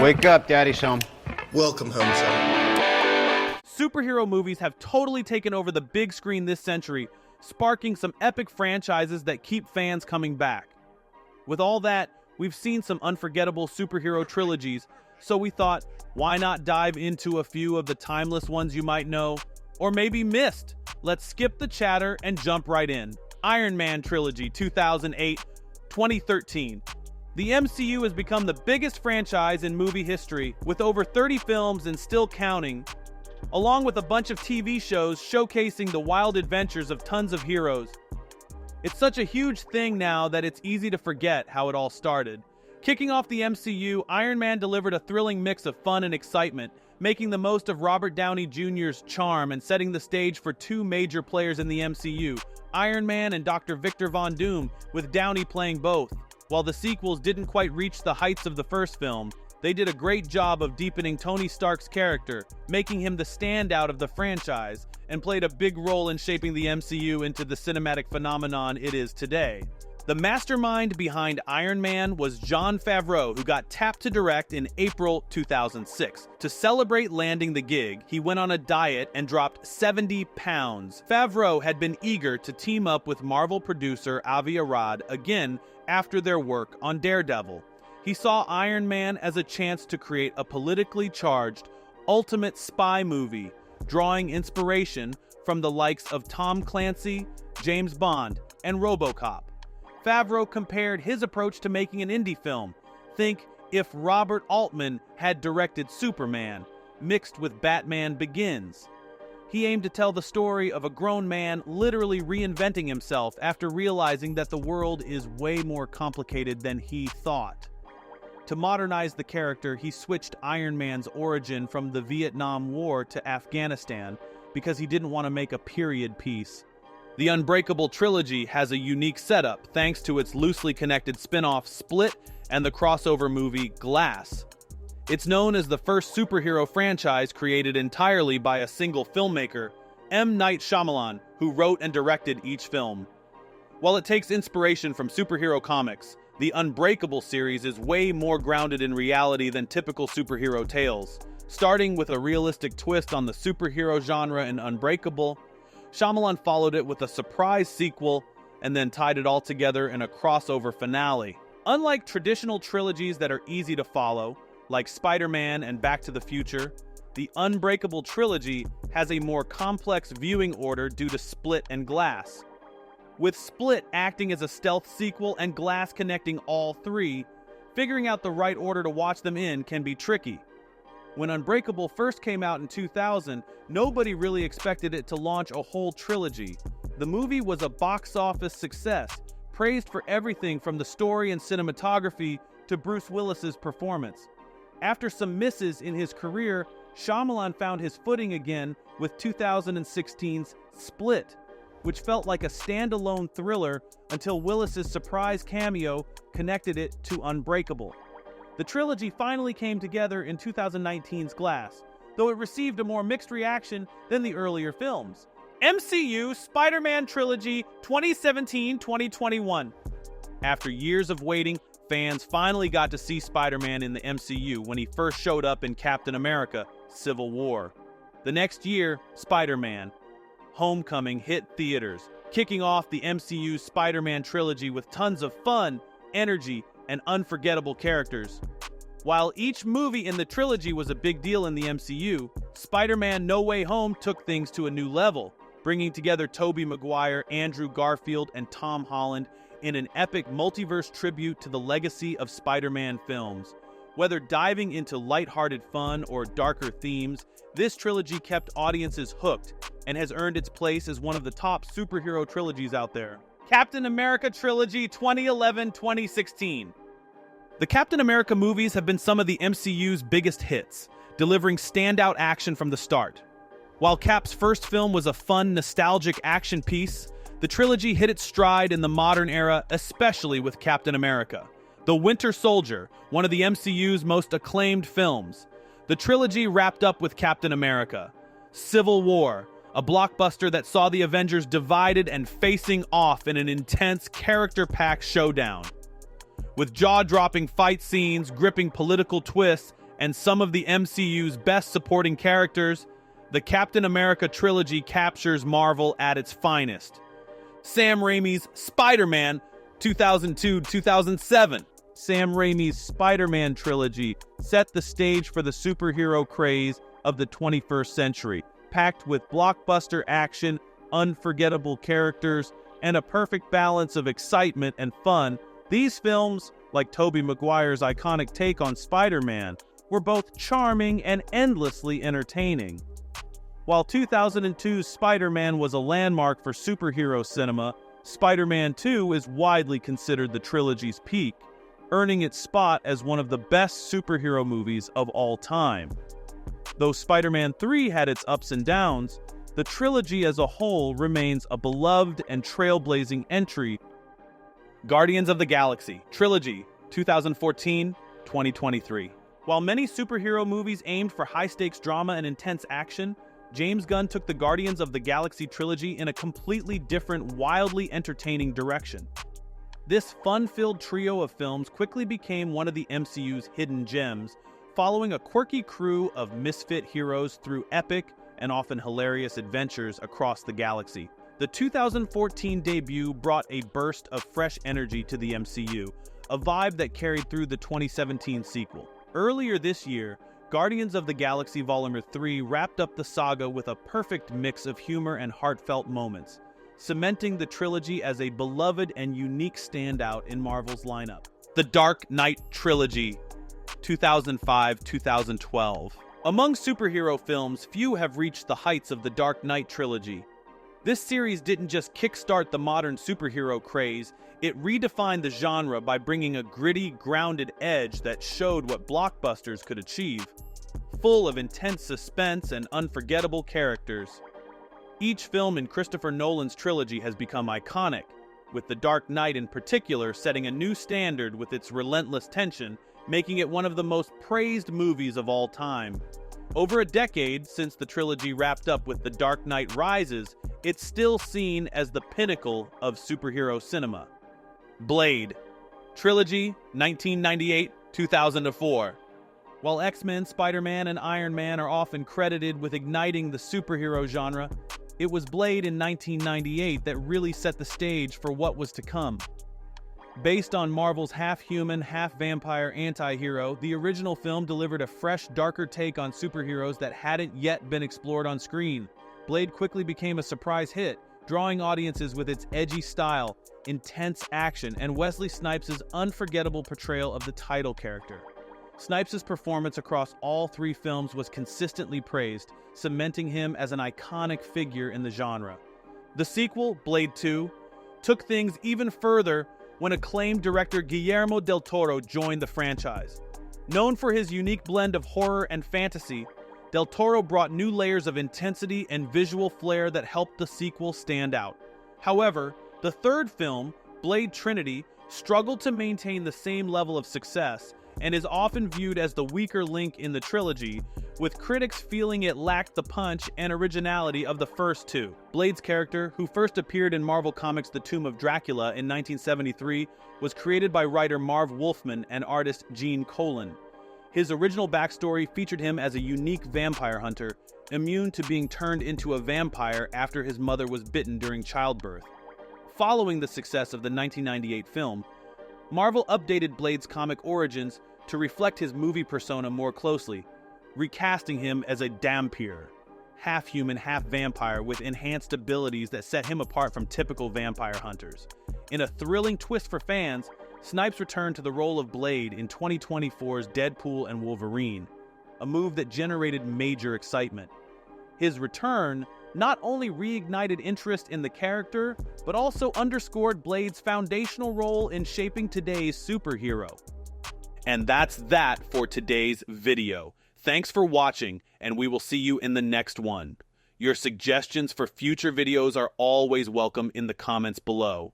Wake up, Daddy's home. Welcome home, son. Superhero movies have totally taken over the big screen this century, sparking some epic franchises that keep fans coming back. With all that, we've seen some unforgettable superhero trilogies, so we thought, why not dive into a few of the timeless ones you might know, or maybe missed? Let's skip the chatter and jump right in. Iron Man Trilogy, 2008-2013. The MCU has become the biggest franchise in movie history, with over 30 films and still counting, along with a bunch of TV shows showcasing the wild adventures of tons of heroes. It's such a huge thing now that it's easy to forget how it all started. Kicking off the MCU, Iron Man delivered a thrilling mix of fun and excitement, making the most of Robert Downey Jr.'s charm and setting the stage for two major players in the MCU, Iron Man and Dr. Victor Von Doom, with Downey playing both. While the sequels didn't quite reach the heights of the first film, they did a great job of deepening Tony Stark's character, making him the standout of the franchise, and played a big role in shaping the MCU into the cinematic phenomenon it is today. The mastermind behind Iron Man was Jon Favreau, who got tapped to direct in April 2006. To celebrate landing the gig, he went on a diet and dropped 70 pounds. Favreau had been eager to team up with Marvel producer Avi Arad again after their work on Daredevil. He saw Iron Man as a chance to create a politically charged, ultimate spy movie, drawing inspiration from the likes of Tom Clancy, James Bond, and RoboCop. Favreau compared his approach to making an indie film. Think if Robert Altman had directed Superman, mixed with Batman Begins. He aimed to tell the story of a grown man literally reinventing himself after realizing that the world is way more complicated than he thought. To modernize the character, he switched Iron Man's origin from the Vietnam War to Afghanistan because he didn't want to make a period piece. The Unbreakable trilogy has a unique setup thanks to its loosely connected spin-off Split and the crossover movie Glass. It's known as the first superhero franchise created entirely by a single filmmaker, M. Night Shyamalan, who wrote and directed each film. While it takes inspiration from superhero comics, the Unbreakable series is way more grounded in reality than typical superhero tales. Starting with a realistic twist on the superhero genre in Unbreakable, Shyamalan followed it with a surprise sequel and then tied it all together in a crossover finale. Unlike traditional trilogies that are easy to follow, like Spider-Man and Back to the Future, the Unbreakable trilogy has a more complex viewing order due to Split and Glass. With Split acting as a stealth sequel and Glass connecting all three, figuring out the right order to watch them in can be tricky. When Unbreakable first came out in 2000, nobody really expected it to launch a whole trilogy. The movie was a box office success, praised for everything from the story and cinematography to Bruce Willis's performance. After some misses in his career, Shyamalan found his footing again with 2016's Split, which felt like a standalone thriller until Willis's surprise cameo connected it to Unbreakable. The trilogy finally came together in 2019's Glass, though it received a more mixed reaction than the earlier films. MCU Spider-Man Trilogy 2017-2021. After years of waiting, fans finally got to see Spider-Man in the MCU when he first showed up in Captain America: Civil War. The next year, Spider-Man: Homecoming hit theaters, kicking off the MCU's Spider-Man trilogy with tons of fun, energy, and unforgettable characters. While each movie in the trilogy was a big deal in the MCU, Spider-Man: No Way Home took things to a new level, bringing together Tobey Maguire, Andrew Garfield, and Tom Holland in an epic multiverse tribute to the legacy of Spider-Man films. Whether diving into lighthearted fun or darker themes, this trilogy kept audiences hooked and has earned its place as one of the top superhero trilogies out there. Captain America Trilogy 2011-2016. The Captain America movies have been some of the MCU's biggest hits, delivering standout action from the start. While Cap's first film was a fun, nostalgic action piece, the trilogy hit its stride in the modern era, especially with Captain America: The Winter Soldier, one of the MCU's most acclaimed films. The trilogy wrapped up with Captain America: Civil War, a blockbuster that saw the Avengers divided and facing off in an intense, character-packed showdown. With jaw-dropping fight scenes, gripping political twists, and some of the MCU's best supporting characters, the Captain America trilogy captures Marvel at its finest. Sam Raimi's Spider-Man 2002-2007. Sam Raimi's Spider-Man trilogy set the stage for the superhero craze of the 21st century, packed with blockbuster action, unforgettable characters, and a perfect balance of excitement and fun. These films, like Tobey Maguire's iconic take on Spider-Man, were both charming and endlessly entertaining. While 2002's Spider-Man was a landmark for superhero cinema, Spider-Man 2 is widely considered the trilogy's peak, earning its spot as one of the best superhero movies of all time. Though Spider-Man 3 had its ups and downs, the trilogy as a whole remains a beloved and trailblazing entry. Guardians of the Galaxy Trilogy 2014-2023. While many superhero movies aimed for high-stakes drama and intense action, James Gunn took the Guardians of the Galaxy trilogy in a completely different, wildly entertaining direction. This fun-filled trio of films quickly became one of the MCU's hidden gems, following a quirky crew of misfit heroes through epic and often hilarious adventures across the galaxy. The 2014 debut brought a burst of fresh energy to the MCU, a vibe that carried through the 2017 sequel. Earlier this year, Guardians of the Galaxy Volume 3 wrapped up the saga with a perfect mix of humor and heartfelt moments, cementing the trilogy as a beloved and unique standout in Marvel's lineup. The Dark Knight Trilogy 2005-2012. Among superhero films, few have reached the heights of the Dark Knight trilogy. This series didn't just kickstart the modern superhero craze, it redefined the genre by bringing a gritty, grounded edge that showed what blockbusters could achieve. Full of intense suspense and unforgettable characters. Each film in Christopher Nolan's trilogy has become iconic, with The Dark Knight in particular setting a new standard with its relentless tension, making it one of the most praised movies of all time. Over a decade since the trilogy wrapped up with The Dark Knight Rises, it's still seen as the pinnacle of superhero cinema. Blade Trilogy 1998-2004. While X-Men, Spider-Man, and Iron Man are often credited with igniting the superhero genre, it was Blade in 1998 that really set the stage for what was to come. Based on Marvel's half-human, half-vampire anti-hero, the original film delivered a fresh, darker take on superheroes that hadn't yet been explored on screen. Blade quickly became a surprise hit, drawing audiences with its edgy style, intense action, and Wesley Snipes' unforgettable portrayal of the title character. Snipes' performance across all three films was consistently praised, cementing him as an iconic figure in the genre. The sequel, Blade 2, took things even further when acclaimed director Guillermo del Toro joined the franchise. Known for his unique blend of horror and fantasy, Del Toro brought new layers of intensity and visual flair that helped the sequel stand out. However, the third film, Blade Trinity, struggled to maintain the same level of success and is often viewed as the weaker link in the trilogy, with critics feeling it lacked the punch and originality of the first two. Blade's character, who first appeared in Marvel Comics' The Tomb of Dracula in 1973, was created by writer Marv Wolfman and artist Gene Colan. His original backstory featured him as a unique vampire hunter, immune to being turned into a vampire after his mother was bitten during childbirth. Following the success of the 1998 film, Marvel updated Blade's comic origins to reflect his movie persona more closely, recasting him as a Dhampir, half-human, half-vampire with enhanced abilities that set him apart from typical vampire hunters. In a thrilling twist for fans, Snipes returned to the role of Blade in 2024's Deadpool and Wolverine, a move that generated major excitement. His return not only reignited interest in the character, but also underscored Blade's foundational role in shaping today's superhero. And that's that for today's video. Thanks for watching, and we will see you in the next one. Your suggestions for future videos are always welcome in the comments below.